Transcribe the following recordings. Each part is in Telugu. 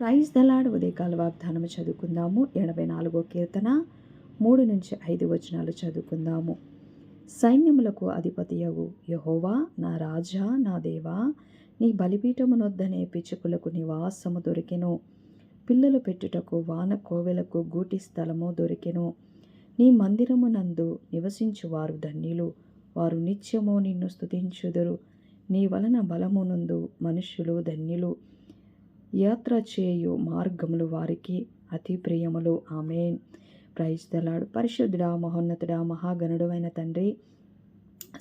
ప్రైజ్ దలాడ్ ఉదయకాల వాగ్దానము చదువుకుందాము. 84వ కీర్తన 3-5 వచనాలు చదువుకుందాము. సైన్యములకు అధిపతియగు యెహోవా, నా రాజా, నా దేవా, నీ బలిపీఠమునొద్దనే పిచ్చుకలకు నివాసము దొరికెను. పిల్లలు పెట్టుటకు వాన కోవెలకు గూటి స్థలము దొరికెను. నీ మందిరమునందు నివసించువారు ధన్యులు, వారు నిత్యము నిన్ను స్తుతించుదురు. నీ వలన బలమునందు మనుష్యులు ధన్యులు. యాత్ర చేయు మార్గములు వారికి అతి ప్రియములు. ఆమేన్. Praise the Lord. పరిశుద్ధుడా, మహోన్నతుడా, మహాగణుడైన తండ్రి,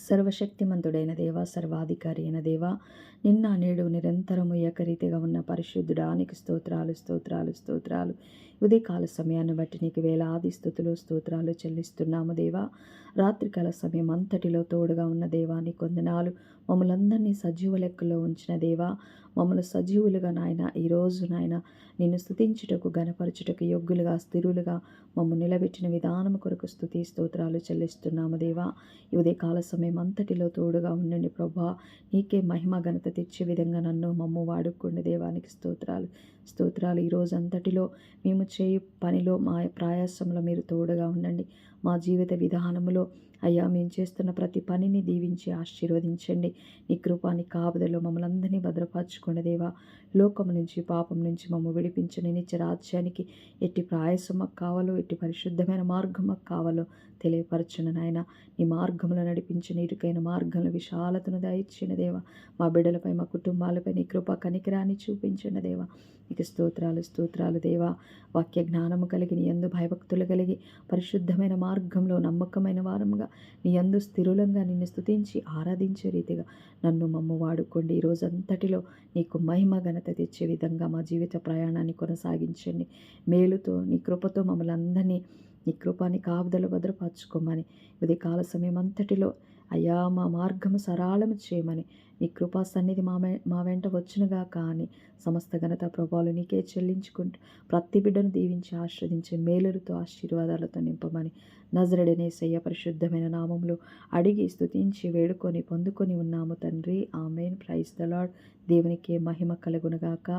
సర్వశక్తిమంతుడైన దేవ, సర్వాధికారి అయిన దేవ, నిన్న నేడు నిరంతరము ఏకరీతిగా ఉన్న పరిశుద్ధుడా, నీకు స్తోత్రాలు స్తోత్రాలు స్తోత్రాలు. ఉదయకాల సమయాన్ని బట్టి నీకు వేలాది స్తుతులు స్తోత్రాలు చెల్లిస్తున్నాము దేవా. రాత్రికాల సమయం అంతటిలో తోడుగా ఉన్న దేవా, నీ కొందనాలు. మమ్మలందరినీ సజీవ లెక్కలో ఉంచిన దేవా, మమ్మల్ని సజీవులుగా నాయన ఈరోజు నాయన నిన్ను స్తుతించుటకు, గణపరచుటకు యోగ్యులుగా, స్థిరులుగా మమ్ము నిలబెట్టిన విధానం కొరకు స్తుతి స్తోత్రాలు చెల్లిస్తున్నాము దేవా. ఈ ఉదయకాల సమయం అంతటిలో తోడుగా ఉండండి ప్రభా. నీకే మహిమ ఘనత తెచ్చే విధంగా నన్ను మమ్ము వాడుకోండి దేవానికి స్తోత్రాలు స్తోత్రాలు. ఈరోజు అంతటిలో మేము చేయు పనిలో, మా ప్రయాసంలో మీరు తోడుగా ఉండండి. మా జీవిత విధానంలో అయ్యా మేము చేస్తున్న ప్రతి పనిని దీవించి ఆశీర్వదించండి. నీ కృపాని కాపుదలో మమ్మల్ని అందరినీ భద్రపరచుకోండి దేవా. లోకం నుంచి, పాపం నుంచి మమ్మ విడిపించండి. నిత్య రాజ్యానికి ఎట్టి ప్రయాసం మాకు కావాలో, ఎట్టి పరిశుద్ధమైన మార్గం మాకు కావాలో తెలియపరచండి నాయన. నీ మార్గంలో నడిపించిన ఇరుకైన మార్గంలో విశాలతను దయచిన దేవా. మా బిడ్డలపై, మా కుటుంబాలపై నీ కృప కనికరాన్ని చూపించండి దేవా. నీకు స్తోత్రాలు స్తోత్రాలు దేవా. వాక్య జ్ఞానము కలిగి, నీ యందు భయభక్తులు కలిగి, పరిశుద్ధమైన మార్గంలో నమ్మకమైన వారముగా, నీ యందు స్థిరులంగా నిన్ను స్తుతించి ఆరాధించే రీతిగా నన్ను మమ్ము వాడుకోండి. ఈ రోజంతటిలో నీకు మహిమ ఘనత తెచ్చే విధంగా మా జీవిత ప్రయాణాన్ని కొనసాగించండి. మేలుతో, నీ కృపతో మమ్మల్ని అందరినీ నీ కృపాని కాపుదల భద్రపరచుకోమని, ఉదయకాల సమయం అంతటిలో అయ్యా మా మార్గము సరళము చేయమని, నీ కృపా సన్నిధి మా వెంట వచ్చునుగా కానీ సమస్త ఘనత ప్రభావాలు నీకే చెల్లించుకుంటూ ప్రతి బిడ్డను దీవించి ఆశీర్వదించి మేలులతో ఆశీర్వాదాలతో నింపమని నజరేయుడనేసయ్య పరిశుద్ధమైన నామములో అడిగి స్తుతించి వేడుకొని పొందుకొని ఉన్నాము తండ్రి. ఆమేన్. Praise the Lord. దేవునికే మహిమ కలుగునుగాక.